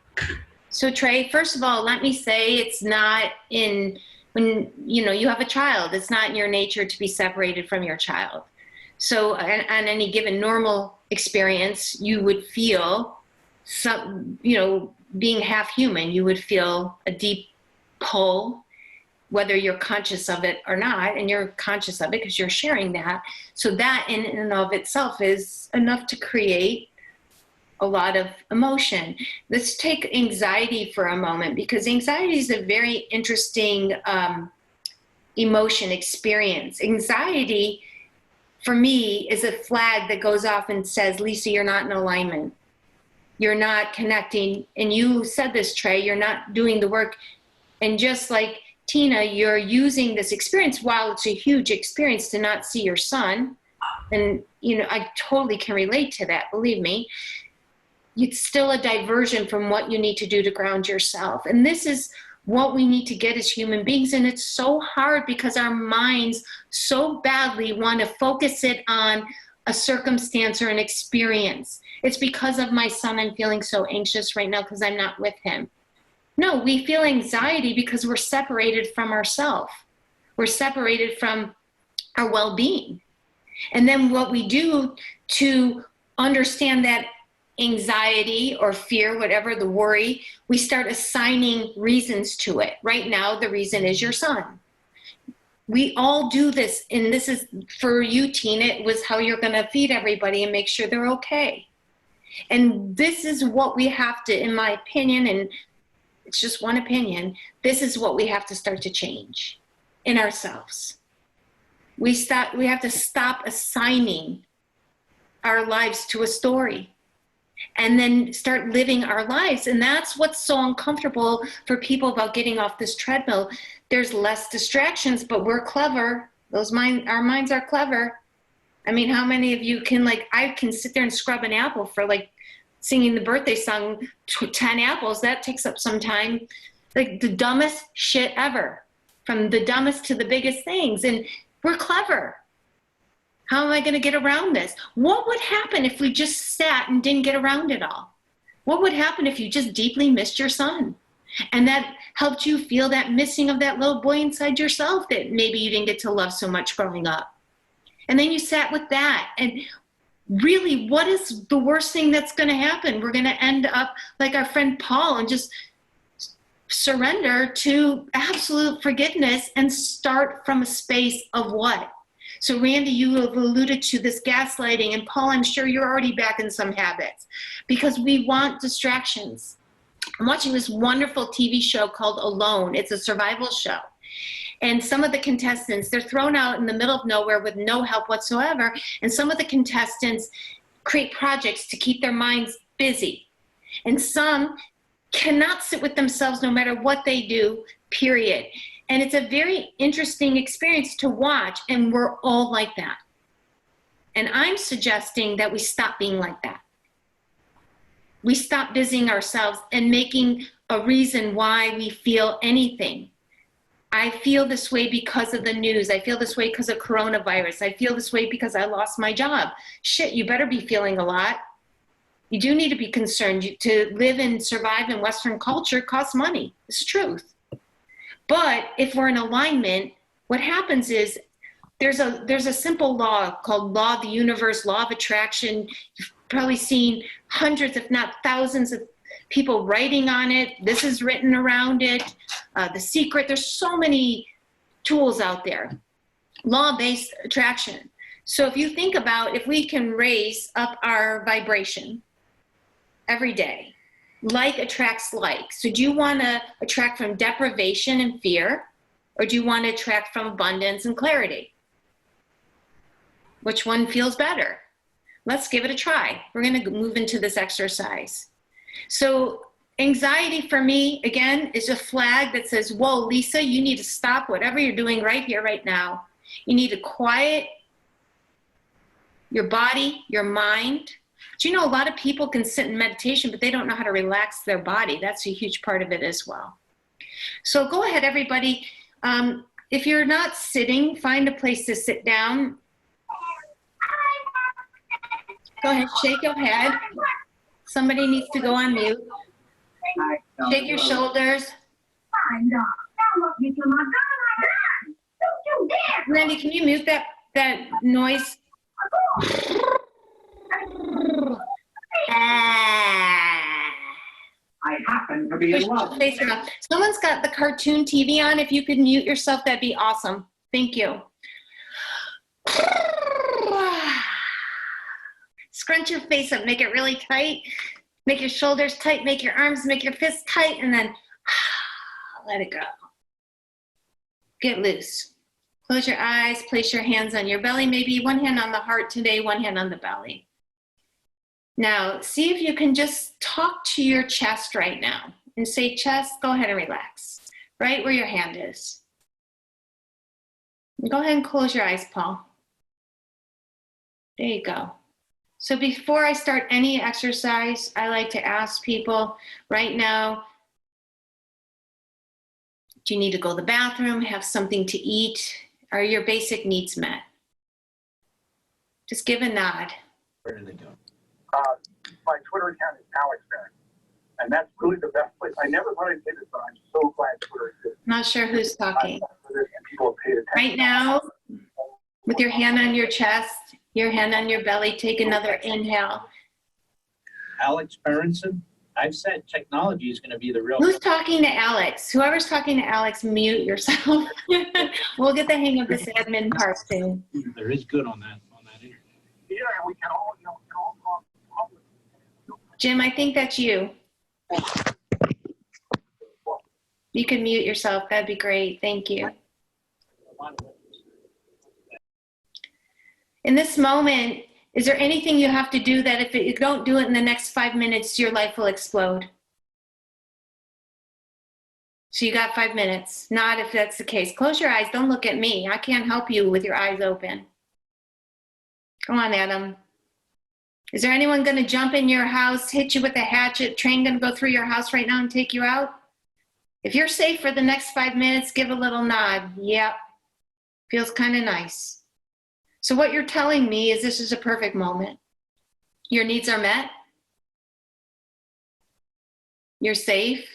S2: So Trey, first of all, let me say it's not when you have a child, it's not in your nature to be separated from your child. So on any given normal experience, you would feel being half human, you would feel a deep pull, whether you're conscious of it or not, and you're conscious of it because you're sharing that. So that in and of itself is enough to create a lot of emotion. Let's take anxiety for a moment, because anxiety is a very interesting emotion experience. Anxiety, for me, is a flag that goes off and says, Lisa, you're not in alignment. You're not connecting. And you said this, Trey, you're not doing the work. And just like Tina, you're using this experience, while it's a huge experience to not see your son. And, I totally can relate to that, believe me. It's still a diversion from what you need to do to ground yourself. And this is what we need to get as human beings. And it's so hard because our minds so badly want to focus it on a circumstance or an experience. It's because of my son I'm feeling so anxious right now because I'm not with him. No, we feel anxiety because we're separated from ourselves. We're separated from our well-being. And then what we do to understand that anxiety or fear, whatever the worry, we start assigning reasons to it. Right now, the reason is your son. We all do this, and this is for you, Tina, it was how you're going to feed everybody and make sure they're okay. And this is what we have to, in my opinion, and it's just one opinion, this is what we have to start to change in ourselves. We have to stop assigning our lives to a story and then start living our lives. And that's what's so uncomfortable for people about getting off this treadmill. There's less distractions, but we're clever. Our minds are clever. I mean, how many of you can, I can sit there and scrub an apple for singing the birthday song, 10 apples, that takes up some time. The dumbest shit ever, from the dumbest to the biggest things. And we're clever. How am I going to get around this? What would happen if we just sat and didn't get around it all? What would happen if you just deeply missed your son? And that helped you feel that missing of that little boy inside yourself that maybe you didn't get to love so much growing up. And then you sat with that. And really, what is the worst thing that's going to happen? We're going to end up like our friend Paul and just surrender to absolute forgiveness and start from a space of what? So Randy, you have alluded to this gaslighting, and Paul, I'm sure you're already back in some habits because we want distractions. I'm watching this wonderful TV show called Alone. It's a survival show. And some of the contestants, they're thrown out in the middle of nowhere with no help whatsoever. And some of the contestants create projects to keep their minds busy. And some cannot sit with themselves no matter what they do, period. And it's a very interesting experience to watch, and we're all like that. And I'm suggesting that we stop being like that. We stop busying ourselves and making a reason why we feel anything. I feel this way because of the news. I feel this way because of coronavirus. I feel this way because I lost my job. Shit, you better be feeling a lot. You do need to be concerned. To live and survive in Western culture costs money. It's the truth. But if we're in alignment, what happens is there's a simple law called law of the universe, law of attraction. You've probably seen hundreds, if not thousands of people writing on it. This is written around it. The Secret, there's so many tools out there. Law-based attraction. So if you think about if we can raise up our vibration every day, like attracts like. So do you want to attract from deprivation and fear, or do you want to attract from abundance and clarity? Which one feels better? Let's give it a try. We're going to move into this exercise. So anxiety for me, again, is a flag that says, whoa, Lisa, you need to stop whatever you're doing right here, right now. You need to quiet your body, your mind. Do you know a lot of people can sit in meditation, but they don't know how to relax their body? That's a huge part of it as well. So go ahead, everybody. If you're not sitting, find a place to sit down. Go ahead, shake your head. Somebody needs to go on mute. Shake your shoulders. Randy, can you mute that noise?
S6: I happen to be in love.
S2: Someone's got the cartoon TV on. If you could mute yourself, that'd be awesome. Thank you. Scrunch your face up, make it really tight. Make your shoulders tight, make your arms, make your fists tight, and then let it go. Get loose. Close your eyes, place your hands on your belly, maybe one hand on the heart today, one hand on the belly. Now, see if you can just talk to your chest right now and say, chest, go ahead and relax, right where your hand is. Go ahead and close your eyes, Paul. There you go. So before I start any exercise, I like to ask people right now, do you need to go to the bathroom, have something to eat? Are your basic needs met? Just give a nod.
S6: Where do they go? My Twitter account is Alex Barron, and that's really the best place. I never thought I'd say this, but I'm so glad Twitter exists.
S2: Not sure who's talking.
S6: People have paid attention.
S2: Right now, with your hand on your chest, your hand on your belly, take another inhale.
S7: Alex Berenson, I've said technology is going to be the real.
S2: Who's talking to Alex? Whoever's talking to Alex, mute yourself. We'll get the hang of this admin part soon.
S7: There is good on that internet.
S6: Yeah, we can all, we can all talk public.
S2: Jim, I think that's you. You can mute yourself. That'd be great. Thank you. In this moment, is there anything you have to do that if you don't do it in the next 5 minutes, your life will explode? So you got 5 minutes. Not if that's the case. Close your eyes. Don't look at me. I can't help you with your eyes open. Come on, Adam. Is there anyone going to jump in your house, hit you with a hatchet, train going to go through your house right now and take you out? If you're safe for the next 5 minutes, give a little nod. Yep. Feels kind of nice. So what you're telling me is this is a perfect moment. Your needs are met. You're safe.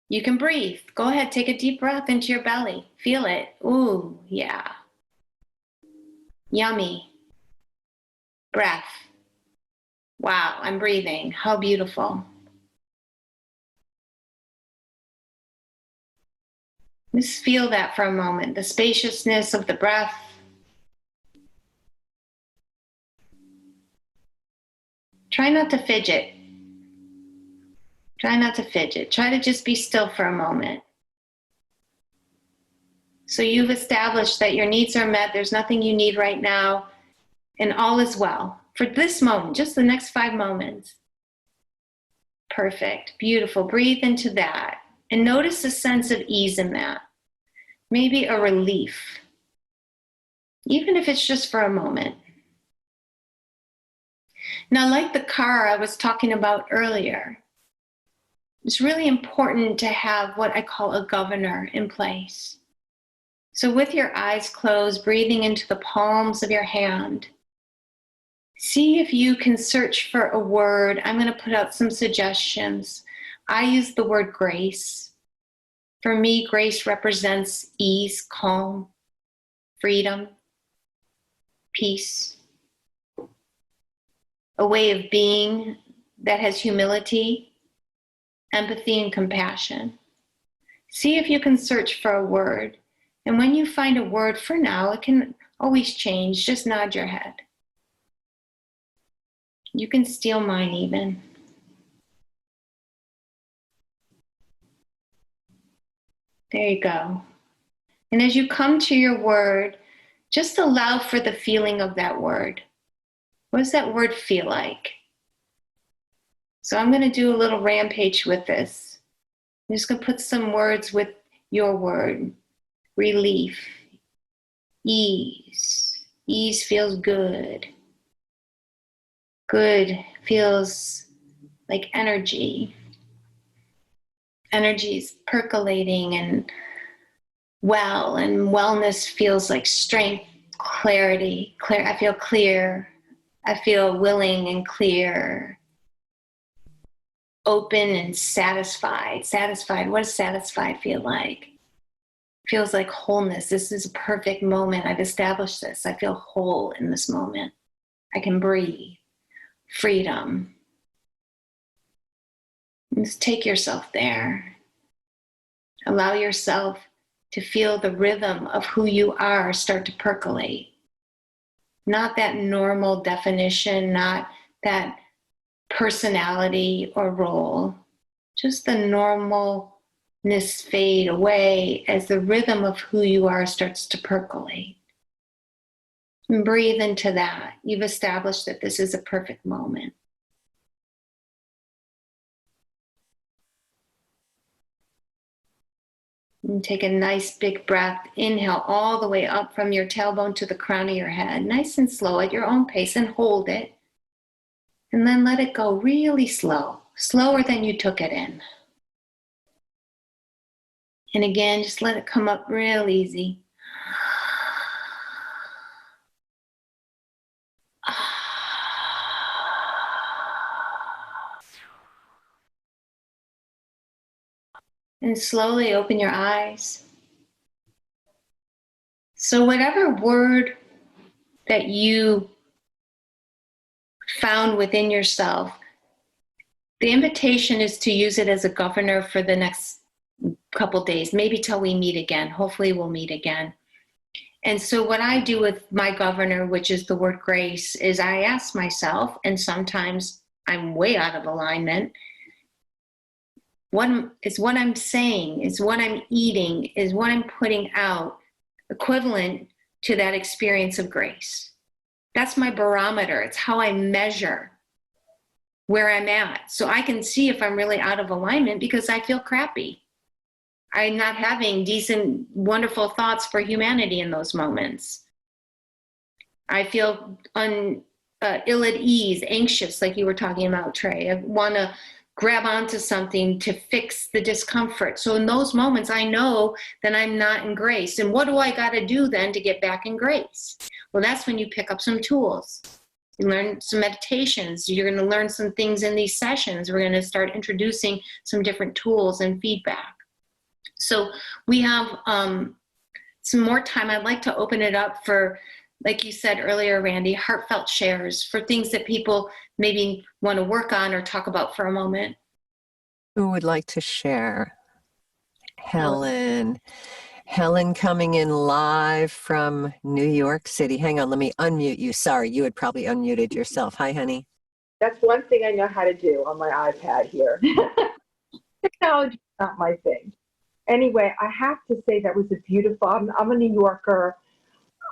S2: You can breathe. Go ahead, take a deep breath into your belly. Feel it. Ooh, yeah. Yummy. Breath. Wow, I'm breathing. How beautiful. Just feel that for a moment, the spaciousness of the breath. Try not to fidget. Try not to fidget. Try to just be still for a moment. So you've established that your needs are met. There's nothing you need right now, and all is well. For this moment, just the next 5 moments. Perfect. Beautiful. Breathe into that. And notice a sense of ease in that. Maybe a relief. Even if it's just for a moment. Now, like the car I was talking about earlier, it's really important to have what I call a governor in place. So with your eyes closed, breathing into the palms of your hand, see if you can search for a word. I'm going to put out some suggestions. I use the word grace. For me, grace represents ease, calm, freedom, peace, a way of being that has humility, empathy, and compassion. See if you can search for a word. And when you find a word, for now, it can always change. Just nod your head. You can steal mine even. There you go. And as you come to your word, just allow for the feeling of that word. What does that word feel like? So I'm going to do a little rampage with this. I'm just going to put some words with your word. Relief, ease. Ease feels good. Good feels like energy. energies percolating and wellness feels like strength, clarity. I feel clear. I feel willing and clear. Open and satisfied. Satisfied. What does satisfied feel like? Feels like wholeness. This is a perfect moment. I've established this. I feel whole in this moment. I can breathe. Freedom. Just take yourself there. Allow yourself to feel the rhythm of who you are start to percolate. Not that normal definition, not that personality or role, just the normalness fade away as the rhythm of who you are starts to percolate. And breathe into that. You've established that this is a perfect moment. And take a nice big breath. Inhale all the way up from your tailbone to the crown of your head. Nice and slow at your own pace, and hold it. And then let it go really slow, slower than you took it in. And again, just let it come up real easy. And slowly open your eyes. So whatever word that you found within yourself, the invitation is to use it as a governor for the next couple days, maybe till we meet again. Hopefully we'll meet again. And so what I do with my governor, which is the word grace, is I ask myself, and sometimes I'm way out of alignment, what I'm saying, is what I'm eating, is what I'm putting out equivalent to that experience of grace? That's my barometer. It's how I measure where I'm at. So I can see if I'm really out of alignment because I feel crappy. I'm not having decent, wonderful thoughts for humanity in those moments. I feel ill at ease, anxious, like you were talking about, Trey. I want to grab onto something to fix the discomfort. So in those moments, I know that I'm not in grace. And what do I got to do then to get back in grace? Well, that's when you pick up some tools. You learn some meditations. You're going to learn some things in these sessions. We're going to start introducing some different tools and feedback. So we have some more time. I'd like to open it up for, like you said earlier, Randy, heartfelt shares for things that people maybe want to work on or talk about for a moment.
S1: Who would like to share? Helen. Helen coming in live from New York City. Hang on, let me unmute you. Sorry, you had probably unmuted yourself. Hi, honey.
S8: That's one thing I know how to do on my iPad here. Technology is not my thing. Anyway, I have to say that was a beautiful, I'm a New Yorker.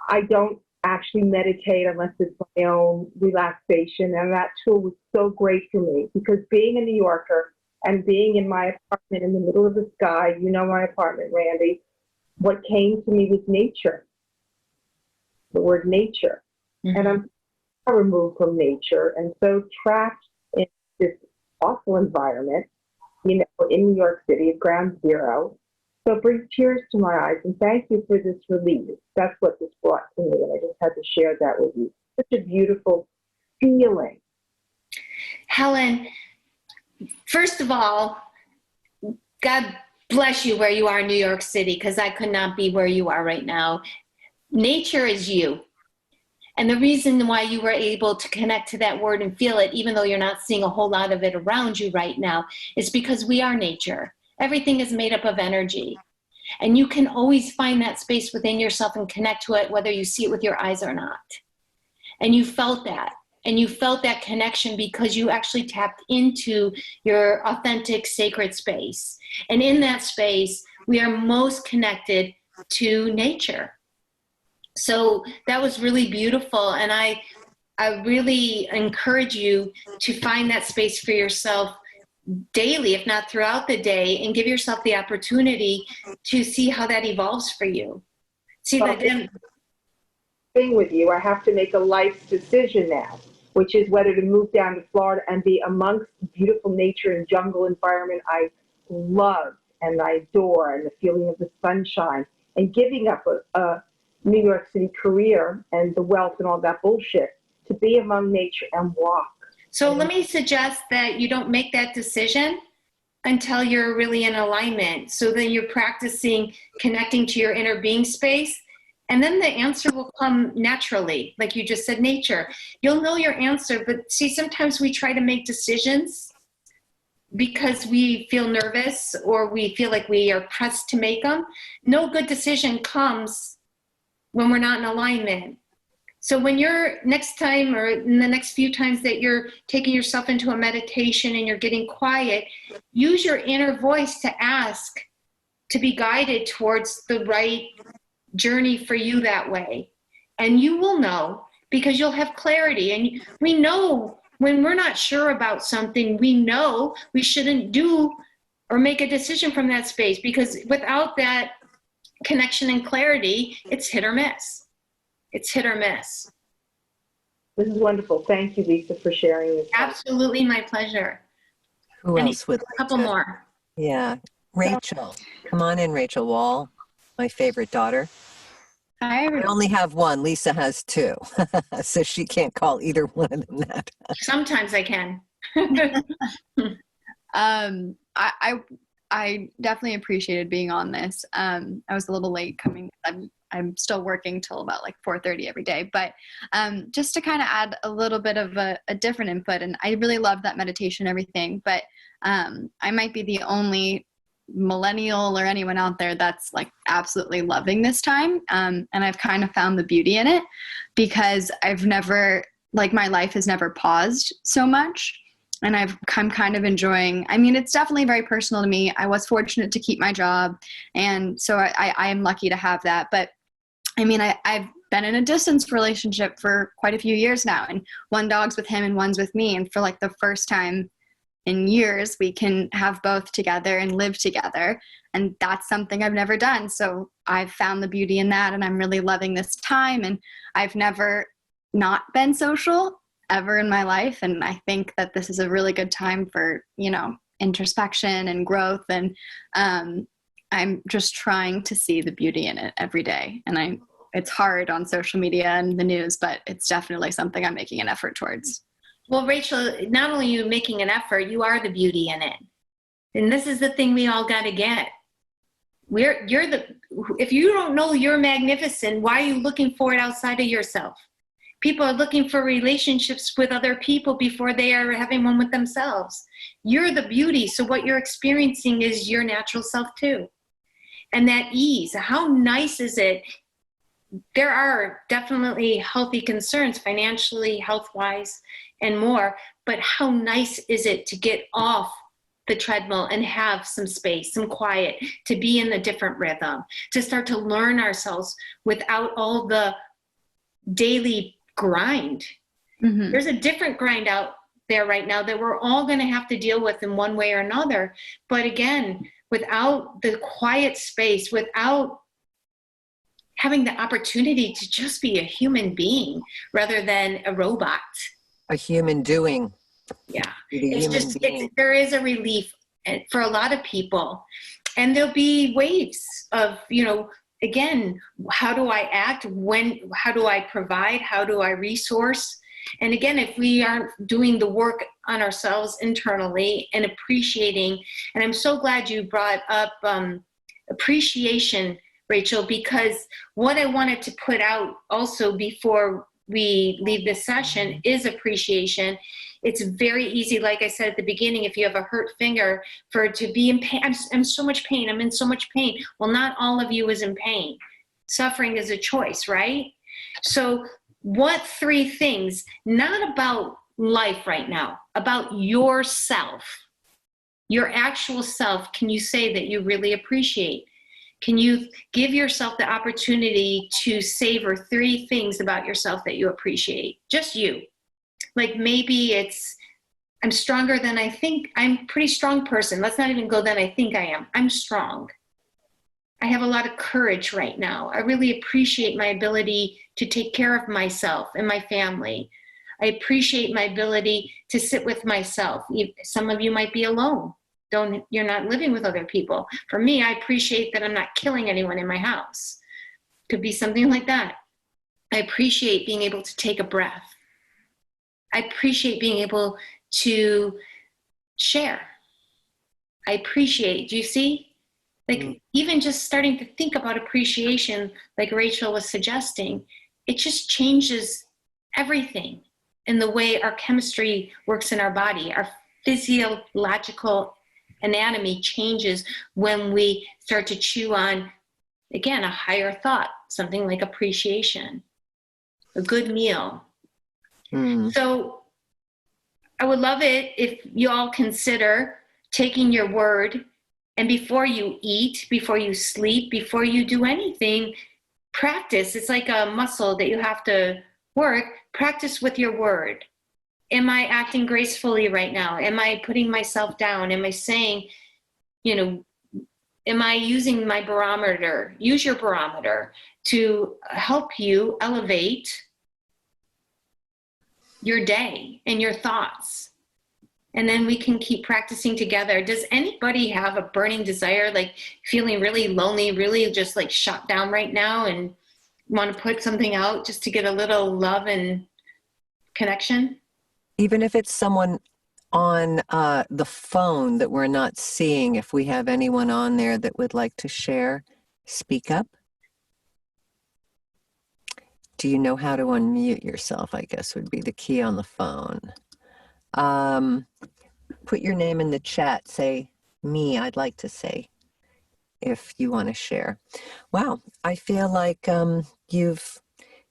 S8: I don't actually meditate unless it's my own relaxation. And that tool was so great for me because being a New Yorker and being in my apartment in the middle of the sky, you know my apartment, Randy, what came to me was nature, the word nature. Mm-hmm. And I'm removed from nature and so trapped in this awful environment, you know, in New York City at ground zero. So it brings tears to my eyes, and thank you for this release. That's what this brought to me, and I just had to share that with you. Such a beautiful feeling.
S2: Helen, first of all, God bless you where you are in New York City, because I could not be where you are right now. Nature is you. And the reason why you were able to connect to that word and feel it, even though you're not seeing a whole lot of it around you right now, is because we are nature. Everything is made up of energy. And you can always find that space within yourself and connect to it, whether you see it with your eyes or not. And you felt that. And you felt that connection because you actually tapped into your authentic, sacred space. And in that space, we are most connected to nature. So that was really beautiful. And I really encourage you to find that space for yourself daily, if not throughout the day, and give yourself the opportunity to see how that evolves for you. See that
S8: thing with you, I have to make a life decision now, which is whether to move down to Florida and be amongst beautiful nature and jungle environment I love and I adore, and the feeling of the sunshine, and giving up a New York City career and the wealth and all that bullshit to be among nature and walk.
S2: So let me suggest that you don't make that decision until you're really in alignment. So then you're practicing connecting to your inner being space. And then the answer will come naturally. Like you just said, nature. You'll know your answer. But see, sometimes we try to make decisions because we feel nervous or we feel like we are pressed to make them. No good decision comes when we're not in alignment. So when you're next time or in the next few times that you're taking yourself into a meditation and you're getting quiet, use your inner voice to ask to be guided towards the right journey for you that way. And you will know because you'll have clarity. And we know when we're not sure about something, we know we shouldn't do or make a decision from that space, because without that connection and clarity, it's hit or miss. It's hit or miss.
S8: This is wonderful. Thank you, Lisa, for sharing this.
S2: Absolutely, my pleasure.
S1: Who else would
S2: A couple more.
S1: Yeah. Rachel. Come on in, Rachel Wall, my favorite daughter.
S9: Hi,
S1: I
S9: everyone.
S1: only have one. Lisa has two. So she can't call either one of them that.
S2: Sometimes I can.
S9: I definitely appreciated being on this. I was a little late coming. I'm still working till about like 4:30 every day, but just to kind of add a little bit of a different input, and I really love that meditation and everything, but I might be the only millennial or anyone out there that's like absolutely loving this time, and I've kind of found the beauty in it because I've never, like, my life has never paused so much. And I'm kind of enjoying, I mean, it's definitely very personal to me. I was fortunate to keep my job. And so I am lucky to have that. But I mean, I've been in a distance relationship for quite a few years now. And one dog's with him and one's with me. And for like the first time in years, we can have both together and live together. And that's something I've never done. So I've found the beauty in that. And I'm really loving this time. And I've never not been social ever in my life. And I think that this is a really good time for, you know, introspection and growth. And I'm just trying to see the beauty in it every day. And it's hard on social media and the news, but it's definitely something I'm making an effort towards.
S2: Well, Rachel, not only are you making an effort, you are the beauty in it. And this is the thing we all got to get. If you don't know you're magnificent, why are you looking for it outside of yourself? People are looking for relationships with other people before they are having one with themselves. You're the beauty, so what you're experiencing is your natural self too. And that ease, how nice is it? There are definitely healthy concerns, financially, health-wise, and more, but how nice is it to get off the treadmill and have some space, some quiet, to be in a different rhythm, to start to learn ourselves without all the daily grind. Mm-hmm. There's a different grind out there right now that we're all going to have to deal with in one way or another. But again, without the quiet space, without having the opportunity to just be a human being rather than a robot.
S1: A human doing.
S2: Yeah. There is a relief for a lot of people. And there'll be waves of, you know, again, how do I act? How do I provide? How do I resource? And again, if we aren't doing the work on ourselves internally and appreciating, and I'm so glad you brought up appreciation, Rachel, because what I wanted to put out also before we leave this session is appreciation. It's very easy, like I said at the beginning, if you have a hurt finger, for it to be in pain. I'm so much pain. I'm in so much pain. Well, not all of you is in pain. Suffering is a choice, right? So what 3 things, not about life right now, about yourself, your actual self, can you say that you really appreciate? Can you give yourself the opportunity to savor 3 things about yourself that you appreciate? Just you. Like maybe it's, I'm stronger than I think. I'm a pretty strong person. Let's not even go than I think I am. I'm strong. I have a lot of courage right now. I really appreciate my ability to take care of myself and my family. I appreciate my ability to sit with myself. Some of you might be alone. you're not living with other people. For me, I appreciate that I'm not killing anyone in my house. Could be something like that. I appreciate being able to take a breath. I appreciate being able to share. I appreciate, do you see? Like even just starting to think about appreciation, like Rachel was suggesting, it just changes everything in the way our chemistry works in our body. Our physiological anatomy changes when we start to chew on, again, a higher thought, something like appreciation, a good meal. So I would love it if you all consider taking your word, and before you eat, before you sleep, before you do anything, practice. It's like a muscle that you have to work. Practice with your word. Am I acting gracefully right now? Am I putting myself down? Am I saying, am I using my barometer? Use your barometer to help you elevate your day and your thoughts. And then we can keep practicing together. Does anybody have a burning desire, like feeling really lonely, really just like shut down right now and want to put something out just to get a little love and connection?
S1: Even if it's someone on the phone that we're not seeing, if we have anyone on there that would like to share, speak up. Do you know how to unmute yourself, I guess would be the key on the phone. Put your name in the chat. Say, me, I'd like to say, if you want to share. Wow, I feel like you've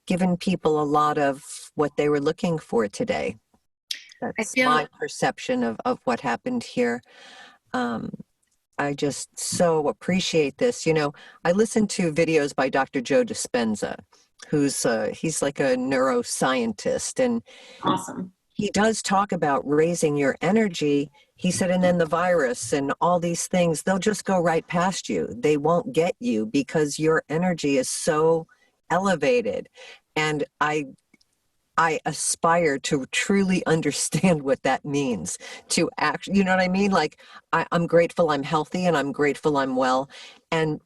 S1: given people a lot of what they were looking for today. That's my perception of what happened here. I just so appreciate this. I listen to videos by Dr. Joe Dispenza, he's like a neuroscientist, and
S2: awesome.
S1: He does talk about raising your energy. He said, and then the virus and all these things, they'll just go right past you. They won't get you because your energy is so elevated. And I aspire to truly understand what that means, to act, you know what I mean? Like, I'm grateful I'm healthy, and I'm grateful I'm well. And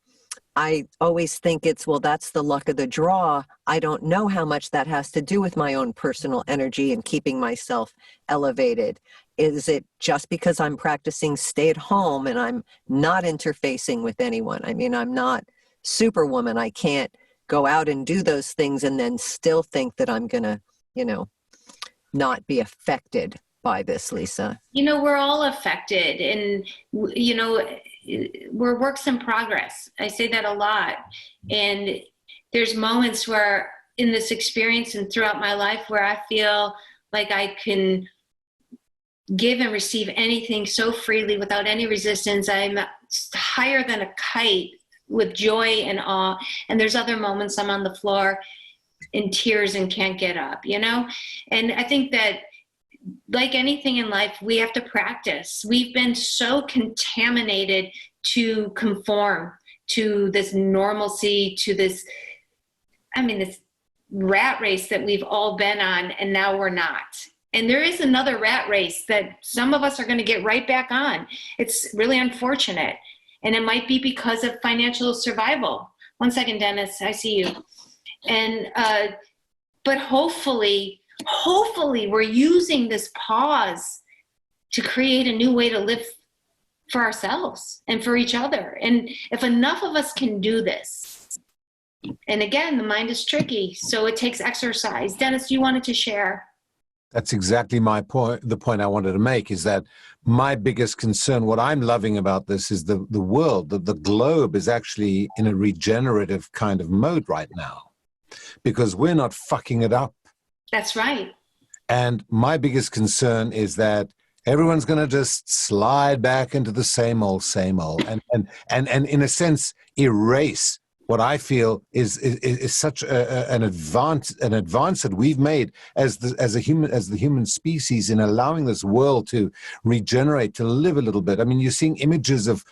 S1: I always think that's the luck of the draw. I don't know how much that has to do with my own personal energy and keeping myself elevated. Is it just because I'm practicing stay at home and I'm not interfacing with anyone? I mean, I'm not Superwoman. I can't go out and do those things and then still think that I'm going to, not be affected by this, Lisa.
S2: We're all affected, and, we're works in progress. I say that a lot. And there's moments where in this experience and throughout my life where I feel like I can give and receive anything so freely without any resistance. I'm higher than a kite with joy and awe. And there's other moments I'm on the floor in tears and can't get up, And I think that, like anything in life, we have to practice. We've been so contaminated to conform to this normalcy, to this rat race that we've all been on, and now we're not. And there is another rat race that some of us are going to get right back on. It's really unfortunate. And it might be because of financial survival. One second, Dennis, I see you. And, but hopefully we're using this pause to create a new way to live for ourselves and for each other. And if enough of us can do this, and again, the mind is tricky, so it takes exercise. Dennis, you wanted to share.
S10: That's exactly my point. The point I wanted to make is that my biggest concern, what I'm loving about this, is the world, the globe is actually in a regenerative kind of mode right now, because we're not fucking it up.
S2: That's right.
S10: And my biggest concern is that everyone's going to just slide back into the same old, and in a sense, erase what I feel is such an advance that we've made as the human species in allowing this world to regenerate, to live a little bit. I mean, you're seeing images of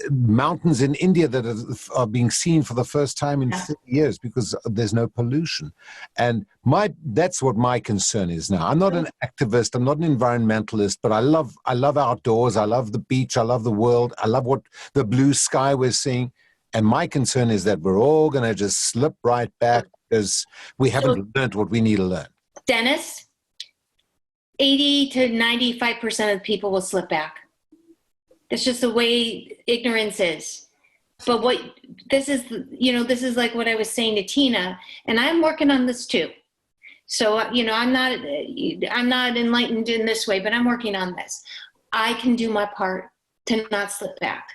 S10: mountains in India that are being seen for the first time in 30 years because there's no pollution. And that's what my concern is now. I'm not an activist, I'm not an environmentalist, but I love outdoors, I love the beach, I love the world, I love what the blue sky we're seeing. And my concern is that we're all going to just slip right back because we haven't learned what we need to learn.
S2: Dennis, 80 to 95% of people will slip back. It's just the way ignorance is. But this is like what I was saying to Tina, and I'm working on this too. So, I'm not enlightened in this way, but I'm working on this. I can do my part to not slip back.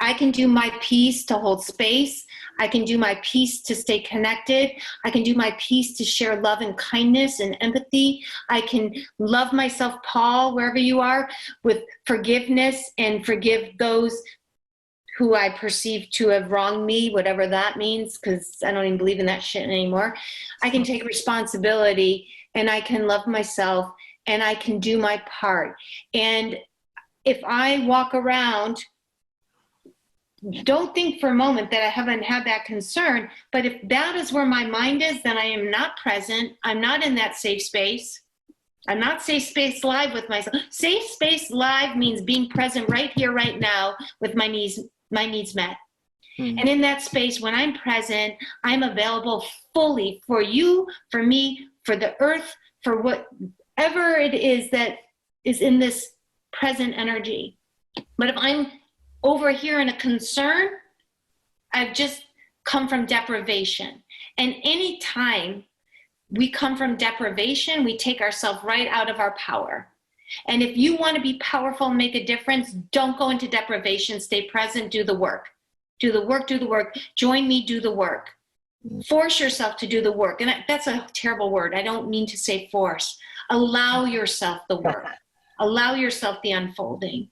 S2: I can do my piece to hold space. I can do my piece to stay connected. I can do my piece to share love and kindness and empathy. I can love myself, Paul, wherever you are, with forgiveness and forgive those who I perceive to have wronged me, whatever that means, because I don't even believe in that shit anymore. I can take responsibility and I can love myself and I can do my part. And if I walk around, don't think for a moment that I haven't had that concern, but if that is where my mind is, then I am not present. I'm not in that safe space. I'm not safe space live with myself. Safe space live means being present right here, right now with my needs met. And in that space, when I'm present, I'm available fully for you, for me, for the earth, for whatever it is that is in this present energy. But if I'm over here in a concern, I've just come from deprivation. And any time we come from deprivation, we take ourselves right out of our power. And if you want to be powerful and make a difference, don't go into deprivation. Stay present, do the work. Do the work, do the work. Join me, do the work. Force yourself to do the work. And that's a terrible word. I don't mean to say force. Allow yourself the work. Allow yourself the unfolding.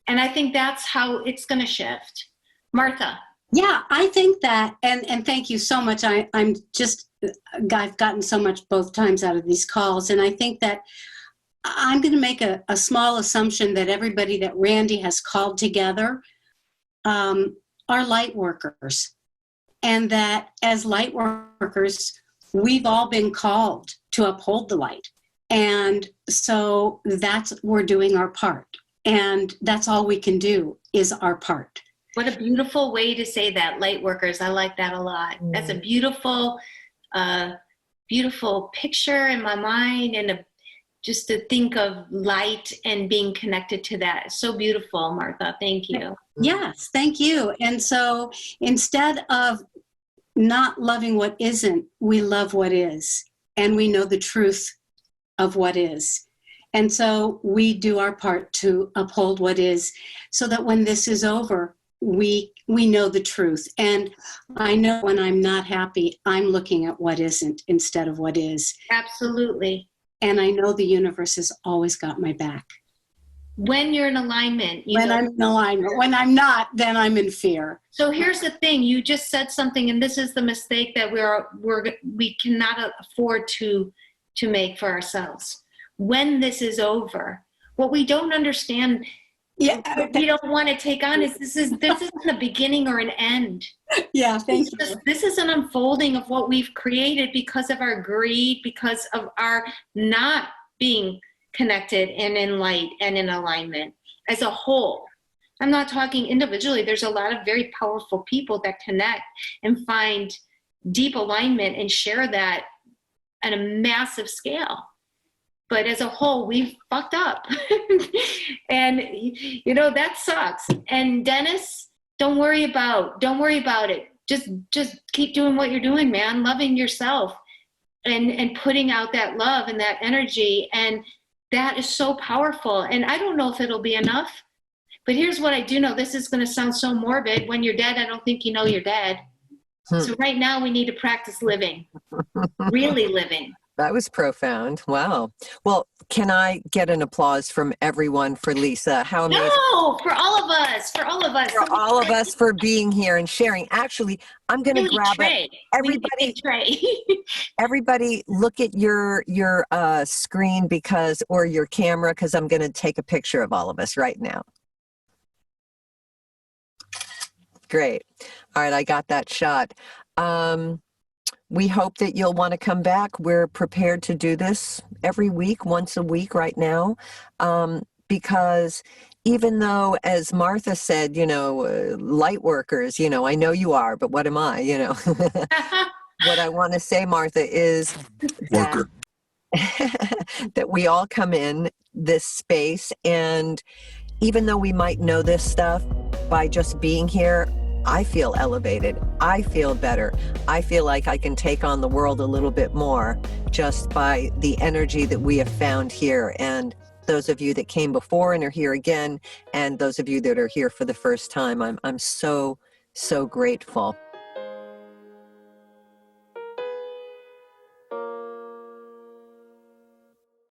S2: And I think that's how it's going to shift. Martha.
S11: Yeah, I think that, and thank you so much. I've gotten so much both times out of these calls. And I think that I'm going to make a small assumption that everybody that Randy has called together are light workers. And that as light workers, we've all been called to uphold the light. And so we're doing our part. And that's all we can do is our part.
S2: What a beautiful way to say that, light workers. I like that a lot. That's a beautiful, beautiful picture in my mind, and just to think of light and being connected to that. It's so beautiful, Martha. Thank you.
S11: Yes, thank you. And so instead of not loving what isn't, we love what is. And we know the truth of what is. And so we do our part to uphold what is, so that when this is over, we know the truth. And I know when I'm not happy, I'm looking at what isn't instead of what is.
S2: Absolutely.
S11: And I know the universe has always got my back.
S2: When you're in alignment.
S11: I'm in alignment. When I'm not, then I'm in fear.
S2: So here's the thing. You just said something, and this is the mistake that we cannot afford to make for ourselves. When this is over, what we don't understand, what we don't want to take on is this isn't a beginning or an end.
S11: Yeah, thank you.
S2: This is an unfolding of what we've created because of our greed, because of our not being connected and in light and in alignment as a whole. I'm not talking individually. There's a lot of very powerful people that connect and find deep alignment and share that at a massive scale. But as a whole, we've fucked up. And, that sucks. And Dennis, don't worry about it. Just keep doing what you're doing, man. Loving yourself and putting out that love and that energy. And that is so powerful. And I don't know if it'll be enough, but here's what I do know. This is going to sound so morbid. When you're dead, I don't think you know you're dead. So right now we need to practice living, really living.
S1: That was profound. Wow. Well, can I get an applause from everyone for Lisa? How amazing.
S2: No, for all of us, for all of us.
S1: For all of us for being here and sharing. Actually, I'm going to grab it. Everybody look at your screen or your camera, because I'm going to take a picture of all of us right now. Great. All right, I got that shot. We hope that you'll want to come back. We're prepared to do this every week, once a week right now, because even though, as Martha said, light workers, I know you are, but what am I, What I want to say, Martha, is that, that we all come in this space, and even though we might know this stuff, by just being here, I feel elevated. I feel better. I feel like I can take on the world a little bit more just by the energy that we have found here. And those of you that came before and are here again, and those of you that are here for the first time, I'm so, so grateful.